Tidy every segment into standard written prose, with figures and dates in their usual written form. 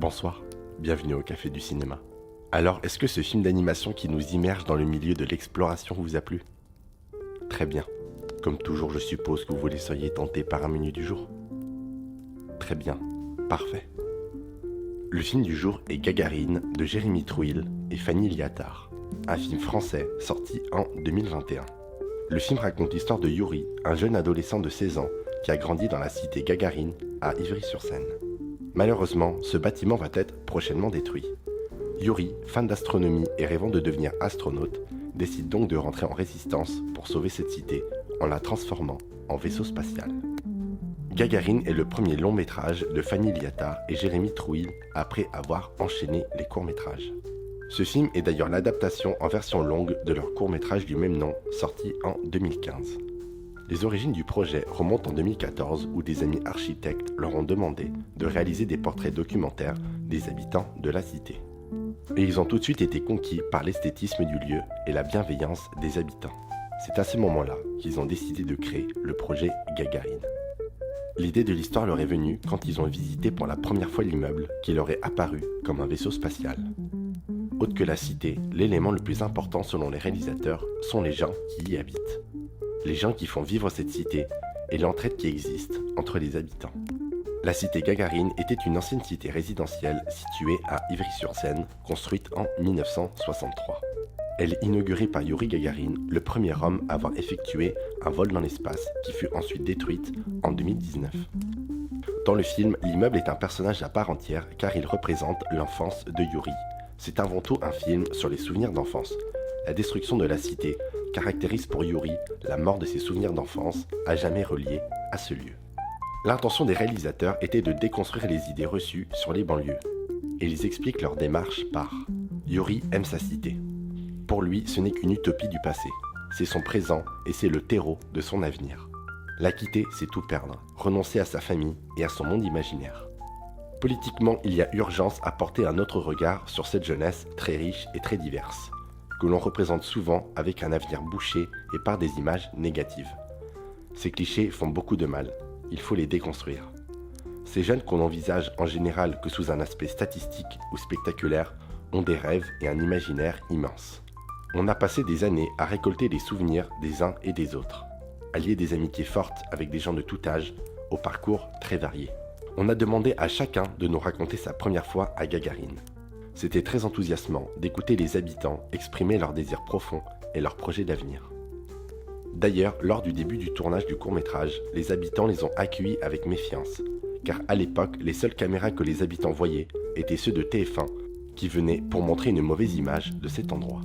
Bonsoir, bienvenue au Café du Cinéma. Alors, est-ce que ce film d'animation qui nous immerge dans le milieu de l'exploration vous a plu? Très bien. Comme toujours, je suppose que vous les seriez tenté par un menu du jour. Très bien, parfait. Le film du jour est Gagarine de Jérémy Trouil et Fanny Liattard, un film français sorti en 2021. Le film raconte l'histoire de Yuri, un jeune adolescent de 16 ans qui a grandi dans la cité Gagarine à Ivry-sur-Seine. Malheureusement, ce bâtiment va être prochainement détruit. Yuri, fan d'astronomie et rêvant de devenir astronaute, décide donc de rentrer en résistance pour sauver cette cité en la transformant en vaisseau spatial. Gagarine est le premier long métrage de Fanny Liattard et Jérémy Trouil après avoir enchaîné les courts-métrages. Ce film est d'ailleurs l'adaptation en version longue de leur court-métrage du même nom, sorti en 2015. Les origines du projet remontent en 2014 où des amis architectes leur ont demandé de réaliser des portraits documentaires des habitants de la cité. Et ils ont tout de suite été conquis par l'esthétisme du lieu et la bienveillance des habitants. C'est à ce moment-là qu'ils ont décidé de créer le projet Gagarine. L'idée de l'histoire leur est venue quand ils ont visité pour la première fois l'immeuble qui leur est apparu comme un vaisseau spatial. Autre que la cité, l'élément le plus important selon les réalisateurs sont les gens qui y habitent. Les gens qui font vivre cette cité et l'entraide qui existe entre les habitants. La cité Gagarine était une ancienne cité résidentielle située à Ivry-sur-Seine, construite en 1963. Elle est inaugurée par Yuri Gagarin, le premier homme à avoir effectué un vol dans l'espace qui fut ensuite détruite en 2019. Dans le film, l'immeuble est un personnage à part entière car il représente l'enfance de Yuri. C'est avant tout un film sur les souvenirs d'enfance. La destruction de la cité caractérise pour Yuri la mort de ses souvenirs d'enfance à jamais reliés à ce lieu. L'intention des réalisateurs était de déconstruire les idées reçues sur les banlieues. Et ils expliquent leur démarche par « Yuri aime sa cité ». Pour lui, ce n'est qu'une utopie du passé. C'est son présent et c'est le terreau de son avenir. La quitter, c'est tout perdre, renoncer à sa famille et à son monde imaginaire. Politiquement, il y a urgence à porter un autre regard sur cette jeunesse très riche et très diverse, que l'on représente souvent avec un avenir bouché et par des images négatives. Ces clichés font beaucoup de mal, il faut les déconstruire. Ces jeunes qu'on envisage en général que sous un aspect statistique ou spectaculaire ont des rêves et un imaginaire immense. On a passé des années à récolter les souvenirs des uns et des autres, à lier des amitiés fortes avec des gens de tout âge, au parcours très varié. On a demandé à chacun de nous raconter sa première fois à Gagarine. C'était très enthousiasmant d'écouter les habitants exprimer leurs désirs profonds et leurs projets d'avenir. D'ailleurs, lors du début du tournage du court-métrage, les habitants les ont accueillis avec méfiance, car à l'époque, les seules caméras que les habitants voyaient étaient ceux de TF1, qui venaient pour montrer une mauvaise image de cet endroit.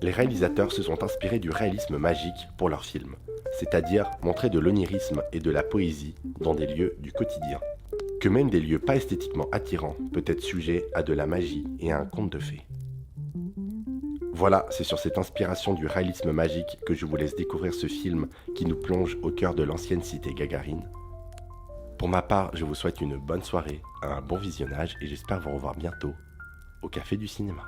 Les réalisateurs se sont inspirés du réalisme magique pour leur film, c'est-à-dire montrer de l'onirisme et de la poésie dans des lieux du quotidien. Que même des lieux pas esthétiquement attirants peut être sujet à de la magie et à un conte de fées. Voilà, c'est sur cette inspiration du réalisme magique que je vous laisse découvrir ce film qui nous plonge au cœur de l'ancienne cité Gagarine. Pour ma part, je vous souhaite une bonne soirée, un bon visionnage et j'espère vous revoir bientôt au Café du Cinéma.